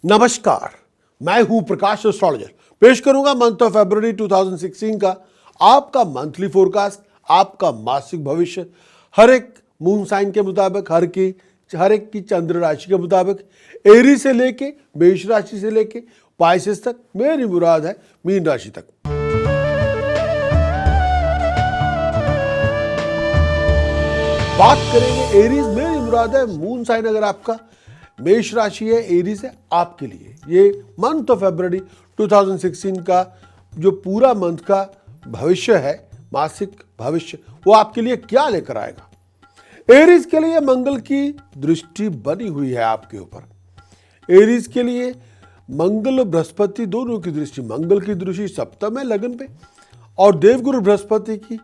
नमस्कार, मैं हूं प्रकाश एस्ट्रोलॉजर। पेश करूंगा मंथ ऑफ फरवरी 2016 का आपका मंथली फोरकास्ट, आपका मासिक भविष्य, हर एक मून साइन के मुताबिक, हर एक की चंद्र राशि के मुताबिक, एरी से लेके मेष राशि से लेके पाइसेस तक, मेरी मुराद है मीन राशि तक। बात करेंगे एरीज, मेरी मुराद है मून साइन अगर आपका मेष राशि है, एरीज है, आपके लिए ये मंथ ऑफ फरवरी 2016 का जो पूरा मंथ का भविष्य है, मासिक भविष्य, वो आपके लिए क्या लेकर आएगा। एरीज के लिए मंगल की दृष्टि बनी हुई है आपके ऊपर। एरीज के लिए मंगल बृहस्पति दोनों की दृष्टि, मंगल की दृष्टि सप्तम है लगन पे, और देवगुरु बृहस्पति की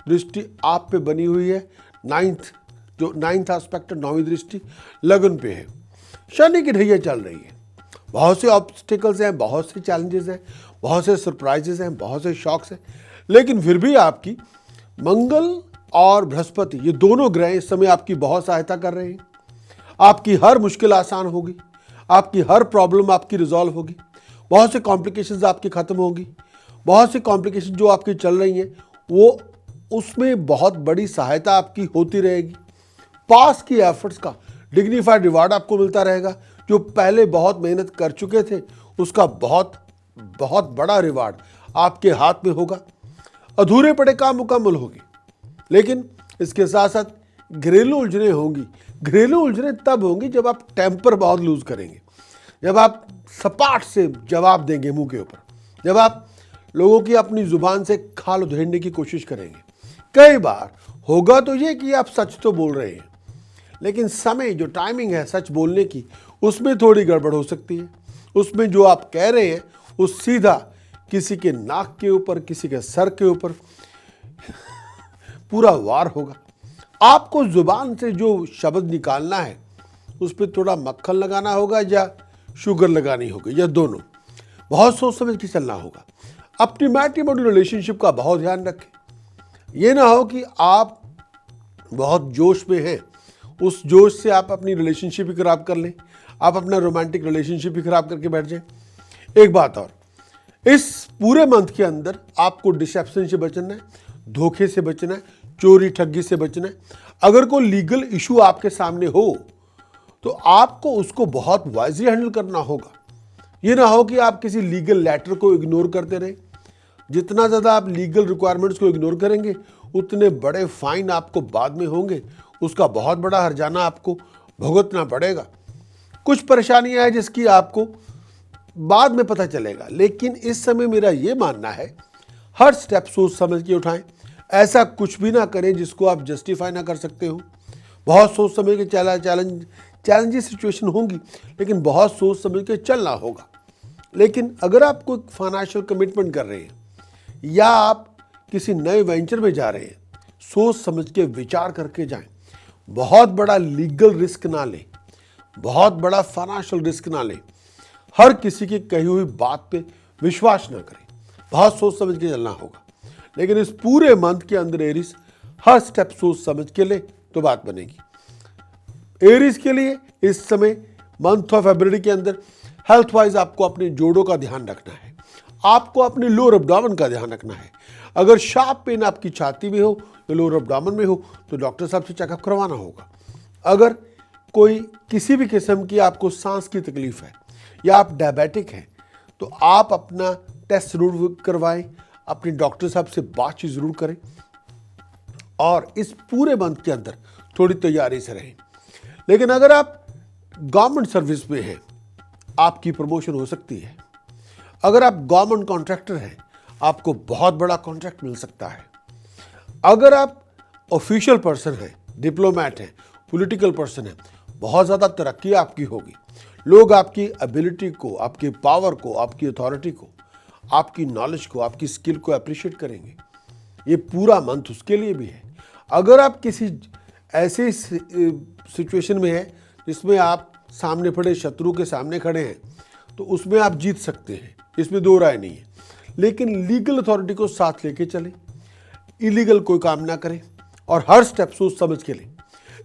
दृष्टि आप पे बनी हुई है। नाइन्थ एस्पेक्ट, नौवीं दृष्टि लगन पे है। शनि की ढैया चल रही है, बहुत से ऑब्स्टिकल्स हैं, बहुत से चैलेंजेस हैं, बहुत से सरप्राइजेस हैं, बहुत से शॉक्स हैं, लेकिन फिर भी आपकी मंगल और बृहस्पति ये दोनों ग्रह इस समय आपकी बहुत सहायता कर रहे हैं। आपकी हर मुश्किल आसान होगी, आपकी हर प्रॉब्लम आपकी रिजॉल्व होगी, बहुत से कॉम्प्लिकेशंस आपकी खत्म होगी, बहुत से कॉम्प्लिकेशन जो आपकी चल रही हैं वो उसमें बहुत बड़ी सहायता आपकी होती रहेगी। पास की एफर्ट्स का डिग्निफाइड रिवार्ड आपको मिलता रहेगा। जो पहले बहुत मेहनत कर चुके थे उसका बहुत बहुत बड़ा रिवार्ड आपके हाथ में होगा। अधूरे पड़े काम मुकम्मल होगी, लेकिन इसके साथ साथ घरेलू उलझनें होंगी। घरेलू उलझनें तब होंगी जब आप टेम्पर बहुत लूज करेंगे, जब आप सपाट से जवाब देंगे मुंह के ऊपर, जब आप लोगों की अपनी जुबान से खाल उधेड़ने की कोशिश करेंगे। कई बार होगा तो ये कि आप सच तो बोल रहे हैं, लेकिन समय जो टाइमिंग है सच बोलने की, उसमें थोड़ी गड़बड़ हो सकती है। उसमें जो आप कह रहे हैं वो सीधा किसी के नाक के ऊपर, किसी के सर के ऊपर पूरा वार होगा। आपको जुबान से जो शब्द निकालना है उस पर थोड़ा मक्खन लगाना होगा या शुगर लगानी होगी, या दोनों। बहुत सोच समझ के चलना होगा। अपनी मैट्रिमोनियल रिलेशनशिप का बहुत ध्यान रखें। ये ना हो कि आप बहुत जोश में हैं, उस जोश से आप अपनी रिलेशनशिप ही खराब कर लें, आप अपना रोमांटिक रिलेशनशिप ही खराब करके बैठ जाएं। एक बात और, इस पूरे मंथ के अंदर आपको डिसेप्शन से बचना है, धोखे से बचना है, चोरी ठगी से बचना है। अगर कोई लीगल इशू आपके सामने हो तो आपको उसको बहुत वाइजली हैंडल करना होगा। ये ना हो कि आप किसी लीगल लेटर को इग्नोर करते रहें। जितना ज़्यादा आप लीगल रिक्वायरमेंट्स को इग्नोर करेंगे उतने बड़े फाइन आपको बाद में होंगे, उसका बहुत बड़ा हर्जाना आपको भुगतना पड़ेगा। कुछ परेशानियां हैं जिसकी आपको बाद में पता चलेगा, लेकिन इस समय मेरा ये मानना है हर स्टेप सोच समझ के उठाएं। ऐसा कुछ भी ना करें जिसको आप जस्टिफाई ना कर सकते हो। बहुत सोच समझ के चैलेंजिंग सिचुएशन होंगी, लेकिन बहुत सोच समझ के चलना होगा। लेकिन अगर आप कोई फाइनेंशियल कमिटमेंट कर रहे हैं या आप किसी नए वेंचर में जा रहे हैं, सोच समझ के विचार करके जाएं। बहुत बड़ा लीगल रिस्क ना लें, बहुत बड़ा फाइनेंशियल रिस्क ना लें। हर किसी की कही हुई बात पे विश्वास ना करें। बहुत सोच समझ के चलना होगा। लेकिन इस पूरे मंथ के अंदर एरीज हर स्टेप सोच समझ के ले तो बात बनेगी। एरीज के लिए इस समय मंथ ऑफ फरवरी के अंदर हेल्थ वाइज आपको अपने जोड़ों का ध्यान रखना है, आपको अपने लोअर एब्डोमेन का ध्यान रखना है। अगर शार्प पेन आपकी छाती में हो या लोअर एब्डोमेन में हो तो डॉक्टर साहब से चेकअप करवाना होगा। अगर कोई किसी भी किस्म की आपको सांस की तकलीफ है या आप डायबिटिक हैं तो आप अपना टेस्ट जरूर करवाएं, अपने डॉक्टर साहब से बातचीत जरूर करें, और इस पूरे मंथ के अंदर थोड़ी तैयारी से रहें। लेकिन अगर आप गवर्नमेंट सर्विस में हैं, आपकी प्रमोशन हो सकती है। अगर आप गवर्नमेंट कॉन्ट्रैक्टर हैं, आपको बहुत बड़ा कॉन्ट्रैक्ट मिल सकता है। अगर आप ऑफिशियल पर्सन हैं, डिप्लोमेट हैं, पॉलिटिकल पर्सन हैं, बहुत ज़्यादा तरक्की आपकी होगी। लोग आपकी एबिलिटी को, आपके पावर को, आपकी अथॉरिटी को, आपकी नॉलेज को, आपकी स्किल को अप्रिशिएट करेंगे। ये पूरा मंथ उसके लिए भी है। अगर आप किसी ऐसे सिचुएशन में हैं जिसमें आप सामने पड़े शत्रु के सामने खड़े हैं तो उसमें आप जीत सकते हैं, इसमें दो राय नहीं है। लेकिन लीगल अथॉरिटी को साथ लेके चलें, इलीगल कोई काम ना करें, और हर स्टेप सोच समझ के लें।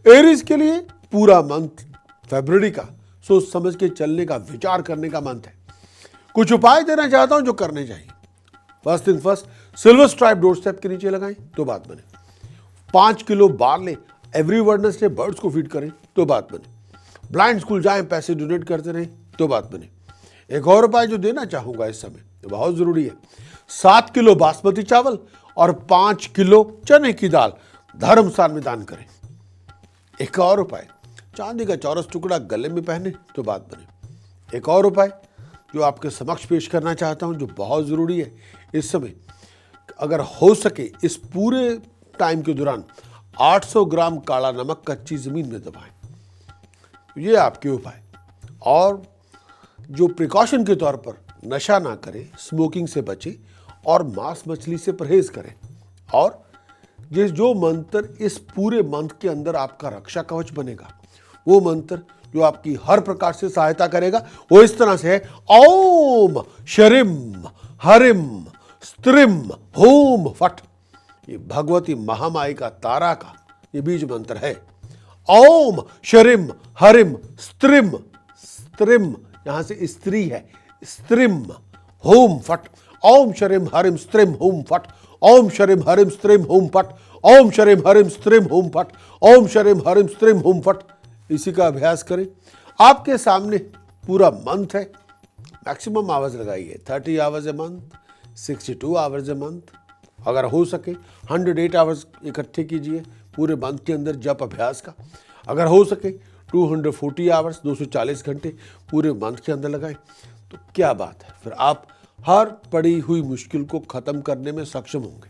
एरीज के लिए पूरा मंथ फरवरी का सोच समझ के चलने का, विचार करने का मंथ है। कुछ उपाय देना चाहता हूं जो करने चाहिए। First in first, silver stripe door step के नीचे लगाएं तो बात बने। 5 kilo barley every Wednesday birds को फीड करें तो बात बने। ब्लाइंड स्कूल जाएं, पैसे डोनेट करते रहें तो बात बने। एक और उपाय जो देना चाहूंगा इस समय, तो बहुत जरूरी है। 7 किलो बासमती चावल और 5 किलो चने की दाल धर्मस्थान में दान करें। एक और उपाय, चांदी का चौरस टुकड़ा गले में पहने तो बात बने। एक और उपाय जो आपके समक्ष पेश करना चाहता हूं, जो बहुत जरूरी है इस समय, अगर हो सके इस पूरे टाइम के दौरान 800 ग्राम काला नमक कच्ची जमीन में दबाएं। ये आपके उपाय। और जो प्रिकॉशन के तौर पर नशा ना करें, स्मोकिंग से बचें और मांस मछली से परहेज करें। और ये जो मंत्र इस पूरे मंथ के अंदर आपका रक्षा कवच बनेगा, वो मंत्र जो आपकी हर प्रकार से सहायता करेगा, वो इस तरह से है। ओम शरीम हरिम स्त्रिम होम फट। ये भगवती महामाई का, तारा का ये बीज मंत्र है। ओम शरीम हरिम स्त्रिम, स्त्रिम यहां से स्त्री है, स्त्रिम होम फट। ओम शरीम हरिम स्त्रिम होम फट। ओम शरीम हरिम स्त्रिम होम फट। ओम शरीम हरिम स्त्रिम होम फट। ओम शरीम हरिम स्त्रिम होम फट। इसी का अभ्यास करें। आपके सामने पूरा मंथ है। मैक्सिमम आवर्स लगाइए, 30 hours a month, 62 hours a month. अगर हो सके 108 आवर्स इकट्ठे कीजिए पूरे मंथ के अंदर जप अभ्यास का। अगर हो सके 240 आवर्स, 240 घंटे पूरे मंथ के अंदर लगाएं तो क्या बात है, फिर आप हर पड़ी हुई मुश्किल को खत्म करने में सक्षम होंगे।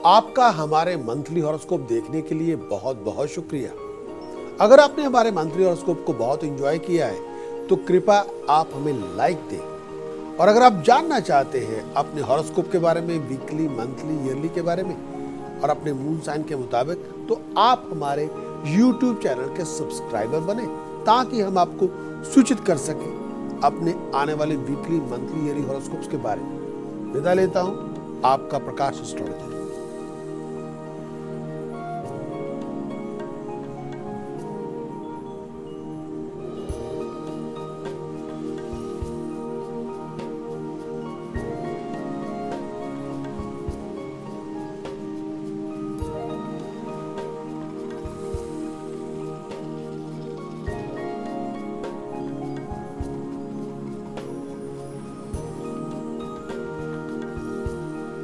आपका हमारे मंथली हॉरोस्कोप देखने के लिए बहुत बहुत शुक्रिया। अगर आपने हमारे मंथली हॉरोस्कोप को बहुत एंजॉय किया है तो कृपया आप हमें लाइक दें। और अगर आप जानना चाहते हैं अपने हॉरोस्कोप के बारे में, वीकली, मंथली, ईयरली के बारे में और अपने मून साइन के मुताबिक, तो आप हमारे YouTube चैनल के सब्सक्राइबर बने ताकि हम आपको सूचित कर सकें अपने आने वाले वीकली, मंथली, ईयरली हॉरोस्कोप्स के बारे में। विदा लेता हूं, आपका प्रकाश एस्ट्रोलॉजी।